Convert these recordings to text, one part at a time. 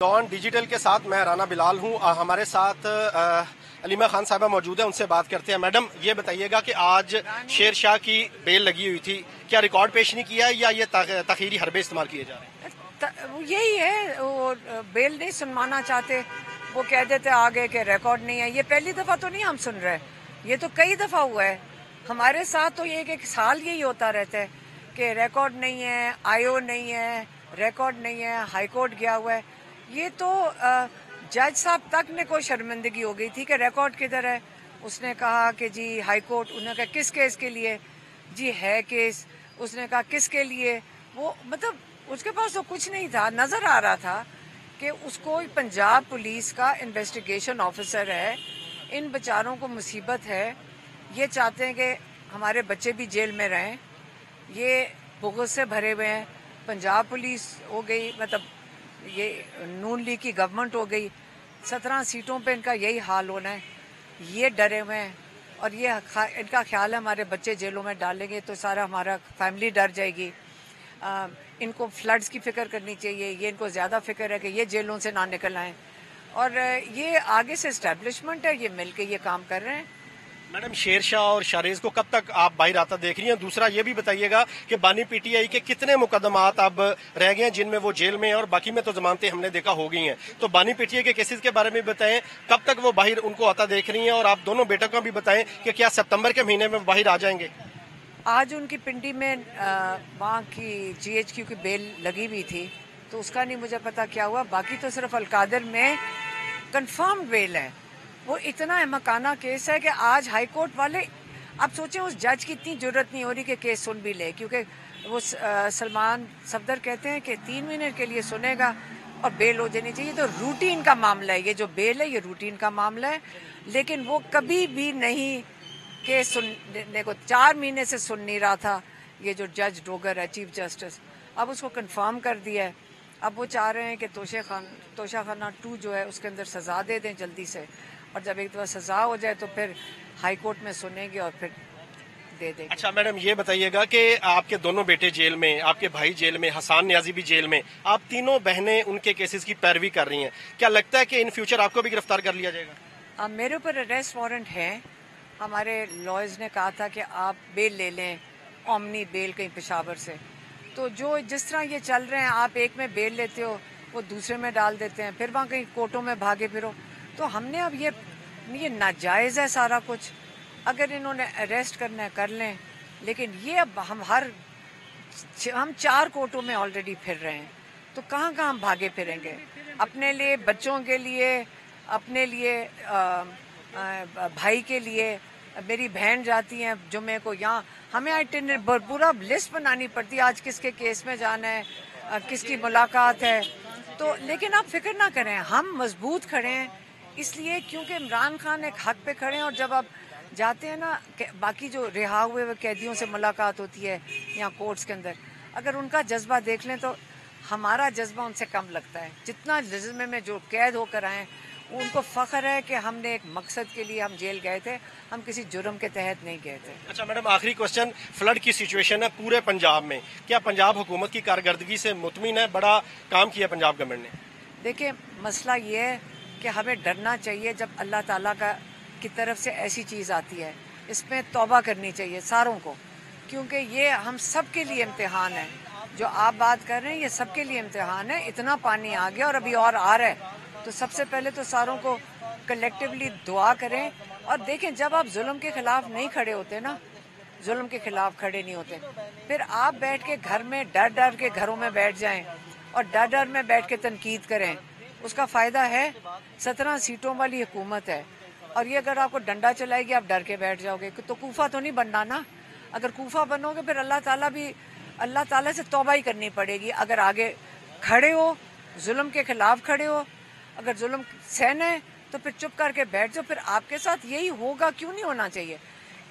Don digital के साथ मैं राना बिलाल हूँ। हमारे साथ अलीमा खान साहबा मौजूद है, उनसे बात करते हैं। मैडम, ये बताइएगा कि आज शेर शाह की बेल लगी हुई थी, क्या रिकॉर्ड पेश नहीं किया या ये तखीरी हरबे इस्तेमाल किए जा रहे हैं? यही है, वो बेल नहीं सुनवाना चाहते, वो कह देते आगे कि रिकॉर्ड नहीं है। ये पहली दफा तो नहीं हम सुन रहे, ये तो कई दफा हुआ है हमारे साथ। तो ये एक साल यही होता रहता है कि रिकॉर्ड नहीं है, आईओ नहीं है, रिकॉर्ड नहीं है, हाई कोर्ट गया हुआ है। ये तो जज साहब तक ने कोई शर्मिंदगी हो गई थी कि रिकॉर्ड किधर है। उसने कहा कि जी हाई कोर्ट, उन्होंने कहा किस केस के लिए, जी है केस। उसने कहा किसके लिए, वो मतलब उसके पास तो कुछ नहीं था। नजर आ रहा था कि उसको पंजाब पुलिस का इन्वेस्टिगेशन ऑफिसर है, इन बेचारों को मुसीबत है, ये चाहते हैं कि हमारे बच्चे भी जेल में रहें, ये बुग़्ज़ से भरे हुए हैं। पंजाब पुलिस हो गई, मतलब ये नून लीग की गवर्नमेंट हो गई, 17 सीटों पे इनका यही हाल होना है। ये डरे हुए हैं और ये इनका ख्याल है हमारे बच्चे जेलों में डालेंगे तो सारा हमारा फैमिली डर जाएगी। इनको फ्लड्स की फिक्र करनी चाहिए, ये इनको ज़्यादा फिक्र है कि ये जेलों से ना निकल आएँ। और ये आगे से इस्टेब्लिशमेंट है, ये मिलके ये काम कर रहे हैं। मैडम, शेर शाह और शारेज को कब तक आप बाहर आता देख रही हैं? दूसरा ये भी बताइएगा कि बानी पीटीआई के कितने मुकदमात अब रह गए हैं जिनमें वो जेल में हैं, और बाकी में तो जमानतें हमने देखा हो गई हैं। तो बानी पीटीआई के केसेस के बारे में बताएं, कब तक वो बाहर उनको आता देख रही हैं, और आप दोनों बेटों का भी बताएं कि क्या सितंबर के महीने में बाहर आ जाएंगे? आज उनकी पिंडी में वहाँ की जीएचक्यू की बेल लगी हुई थी, तो उसका नहीं मुझे पता क्या हुआ। बाकी तो सिर्फ अलकादर में कंफर्म बेल है। वो इतना मकाना केस है कि आज हाई कोर्ट वाले, आप सोचें उस जज की इतनी जरूरत नहीं हो रही कि केस सुन भी ले, क्योंकि वो सलमान सफदर कहते हैं कि 3 महीने के लिए सुनेगा और बेल हो जानी चाहिए। तो रूटीन का मामला है, ये जो बेल है ये रूटीन का मामला है। लेकिन वो कभी भी नहीं केस सुनने को 4 महीने से सुन नहीं रहा था। ये जो जज डोगर है, चीफ जस्टिस, अब उसको कंफर्म कर दिया है। अब वो चाह रहे हैं कि तोशा खाना 2 जो है उसके अंदर सजा दे दें जल्दी से, और जब एक दफा सजा हो जाए तो फिर हाई कोर्ट में सुनेंगे और फिर दे देंगे। अच्छा मैडम, ये बताइएगा कि आपके दोनों बेटे जेल में, आपके भाई जेल में, हसान नियाजी भी जेल में, आप तीनों बहनें उनके केसेस की पैरवी कर रही हैं, क्या लगता है कि इन फ्यूचर आपको भी गिरफ्तार कर लिया जाएगा? अब मेरे ऊपर अरेस्ट वारंट है। हमारे लॉयर्स ने कहा था कि आप बेल ले लें, ओमनी बेल कहीं पेशावर से। तो जो जिस तरह ये चल रहे हैं, आप एक में बेल लेते हो, वो दूसरे में डाल देते हैं, फिर वहाँ कहीं कोर्टों में भागे फिरो। तो हमने अब ये नाजायज़ है सारा कुछ। अगर इन्होंने अरेस्ट करना है कर लें, लेकिन ये अब हम 4 कोर्टों में ऑलरेडी फिर रहे हैं, तो कहाँ कहाँ हम भागे फिरेंगे? अपने लिए, बच्चों के लिए, अपने लिए, भाई के लिए। मेरी बहन जाती हैं जुम्मे को यहाँ, हमें आइटिनरी पूरा लिस्ट बनानी पड़ती है, आज किसके केस में जाना है, किसकी मुलाकात है। तो लेकिन आप फिक्र ना करें, हम मजबूत खड़े हैं इसलिए क्योंकि इमरान खान एक हक पे खड़े हैं। और जब आप जाते हैं ना, बाकी जो रिहा हुए कैदियों से मुलाकात होती है यहाँ कोर्ट्स के अंदर, अगर उनका जज्बा देख लें तो हमारा जज्बा उनसे कम लगता है। जितना जज्बे में जो कैद होकर आए, उनको फख्र है कि हमने एक मकसद के लिए हम जेल गए थे, हम किसी जुर्म के तहत नहीं गए थे। अच्छा मैडम, आखिरी क्वेश्चन, फ्लड की सिचुएशन है पूरे पंजाब में, क्या पंजाब हुकूमत की कारकर्दगी से मुतमिन है? बड़ा काम किया पंजाब गवर्नमेंट ने। देखिए, मसला ये है कि हमें डरना चाहिए जब अल्लाह ताला की तरफ से ऐसी चीज़ आती है, इसमें तौबा करनी चाहिए सारों को, क्योंकि ये हम सब के लिए इम्तिहान है। जो आप बात कर रहे हैं ये सब के लिए इम्तिहान है। इतना पानी आ गया और अभी और आ रहा है, तो सबसे पहले तो सारों को कलेक्टिवली दुआ करें। और देखें, जब आप जुल्म के खिलाफ नहीं खड़े होते ना, जुल्म के खिलाफ खड़े नहीं होते, फिर आप बैठ के घर में डर डर के घरों में बैठ जाएं और डर डर में बैठ के तनकीद करें, उसका फ़ायदा है? 17 सीटों वाली हुकूमत है, और ये अगर आपको डंडा चलाएगी आप डर के बैठ जाओगे, तो कूफा तो नहीं बनना ना। अगर कूफा बनोगे फिर अल्लाह ताला से तौबा ही करनी पड़ेगी। अगर आगे खड़े हो, जुल्म के खिलाफ खड़े हो, अगर जुल्म सहना है तो फिर चुप करके बैठ जाओ। फिर आपके साथ यही होगा, क्यों नहीं होना चाहिए?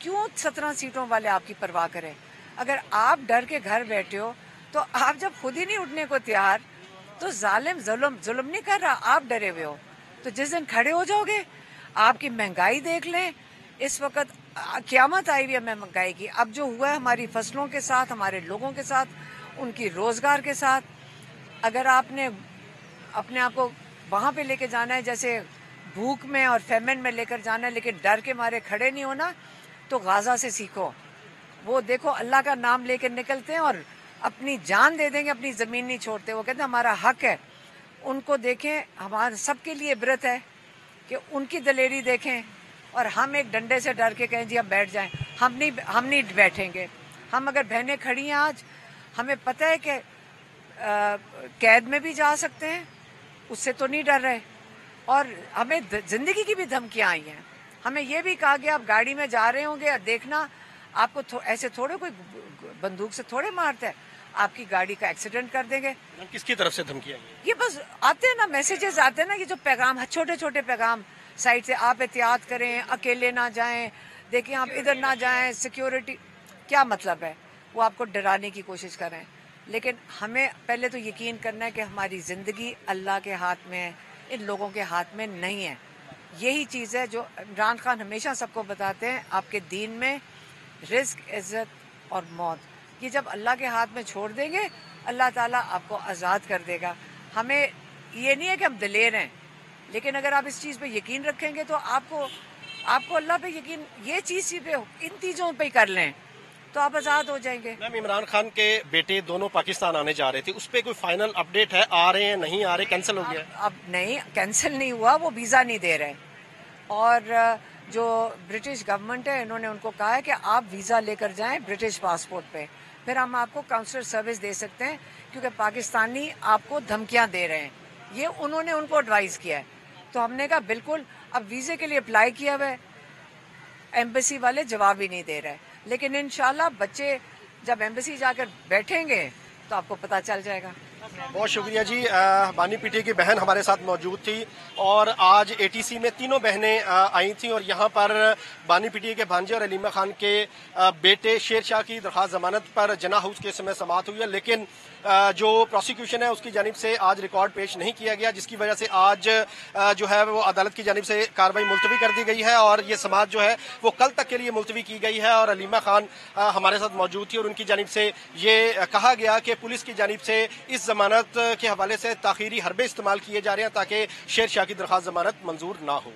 क्यों 17 सीटों वाले आपकी परवाह करें? अगर आप डर के घर बैठे हो, तो आप जब खुद ही नहीं उठने को तैयार, तो जालिम जुल्म नहीं कर रहा, आप डरे हुए हो। तो जिस दिन खड़े हो जाओगे, आपकी महंगाई देख लें, इस वक्त क़यामत आई हुई है महंगाई की। अब जो हुआ है हमारी फसलों के साथ, हमारे लोगों के साथ, उनकी रोजगार के साथ, अगर आपने اپنے آپ کو وہاں پہ لے کے جانا ہے جیسے بھوک میں اور فیمن میں لے کر جانا ہے، لیکن ڈر کے مارے کھڑے نہیں ہونا، تو غازہ سے سیکھو. وہ دیکھو اللہ کا نام لے کے نکلتے ہیں اور اپنی جان دے دیں گے، اپنی زمین نہیں چھوڑتے. وہ کہتے ہیں ہمارا حق ہے. ان کو دیکھیں، ہمارے سب کے لیے عبرت ہے کہ ان کی دلیری دیکھیں. اور ہم ایک ڈنڈے سے ڈر کے کہیں جی ہم بیٹھ جائیں، ہم نہیں بیٹھیں گے. ہم اگر بہنیں کھڑی ہیں آج، ہمیں پتہ ہے کہ قید میں بھی جا سکتے ہیں، اس سے تو نہیں ڈر رہے. اور ہمیں زندگی کی بھی دھمکیاں آئی ہیں. ہمیں یہ بھی کہا گیا آپ گاڑی میں جا رہے ہوں گے، دیکھنا آپ کو ایسے تھوڑے کوئی بندوق سے تھوڑے مارتا ہے، آپ کی گاڑی کا ایکسیڈنٹ کر دیں گے. کس کی طرف سے دھمکیاں ہیں؟ یہ بس آتے ہیں نا، میسیجز آتے ہیں نا، یہ جو پیغام چھوٹے چھوٹے پیغام سائٹ سے، آپ احتیاط کریں، اکیلے نہ جائیں، دیکھیں آپ ادھر نہ جائیں، سیکیورٹی. کیا مطلب ہے؟ وہ آپ کو ڈرانے کی کوشش کر رہے ہیں. لیکن ہمیں پہلے تو یقین کرنا ہے کہ ہماری زندگی اللہ کے ہاتھ میں ہے، ان لوگوں کے ہاتھ میں نہیں ہے. یہی چیز ہے جو عمران خان ہمیشہ سب کو بتاتے ہیں، آپ کے دین میں رزق، عزت اور موت، یہ جب اللہ کے ہاتھ میں چھوڑ دیں گے، اللہ تعالیٰ آپ کو آزاد کر دے گا. ہمیں یہ نہیں ہے کہ ہم دلیر ہیں، لیکن اگر آپ اس چیز پہ یقین رکھیں گے تو آپ کو اللہ پہ یقین، یہ چیز پہ، ان چیزوں پہ کر لیں تو آپ آزاد ہو جائیں گے. میم عمران خان کے بیٹے دونوں پاکستان آنے جا رہے تھے، اس پہ کوئی فائنل اپڈیٹ ہے؟ آ رہے ہیں، نہیں آ رہے، کینسل ہو گیا ہے؟ اب نہیں، کینسل نہیں ہوا، وہ ویزا نہیں دے رہے. اور جو برٹش گورنمنٹ ہے، انہوں نے ان کو کہا ہے کہ آپ ویزا لے کر جائیں برٹش پاسپورٹ پہ، پھر ہم آپ کو کاؤنسلر سروس دے سکتے ہیں، کیونکہ پاکستانی آپ کو دھمکیاں دے رہے ہیں. یہ انہوں نے ان کو ایڈوائز کیا ہے. تو ہم نے کہا بالکل. اب ویزے کے لیے اپلائی کیا ہوا ہے، ایمبیسی والے جواب ہی نہیں دے رہے. لیکن انشاءاللہ بچے جب ایمبیسی جا کر بیٹھیں گے تو آپ کو پتہ چل جائے گا. بہت شکریہ جی. بانی پی ٹی کی بہن ہمارے ساتھ موجود تھی، اور آج اے ٹی سی میں تینوں بہنیں آئی تھیں، اور یہاں پر بانی پی ٹی کے بھانجے اور علیمہ خان کے بیٹے شیر شاہ کی درخواست ضمانت پر جناح ہاؤس کیس میں سماعت ہوئی ہے، لیکن جو پروسیکیوشن ہے اس کی جانب سے آج ریکارڈ پیش نہیں کیا گیا، جس کی وجہ سے آج جو ہے وہ عدالت کی جانب سے کارروائی ملتوی کر دی گئی ہے، اور یہ سماعت جو ہے وہ کل تک کے لیے ملتوی کی گئی ہے. اور علیمہ خان ہمارے ساتھ موجود تھی، اور ان کی جانب سے یہ کہا گیا کہ پولیس کی جانب سے اس ضمانت کے حوالے سے تاخیری حربے استعمال کیے جا رہے ہیں تاکہ شیر شاہ کی درخواست ضمانت منظور نہ ہو.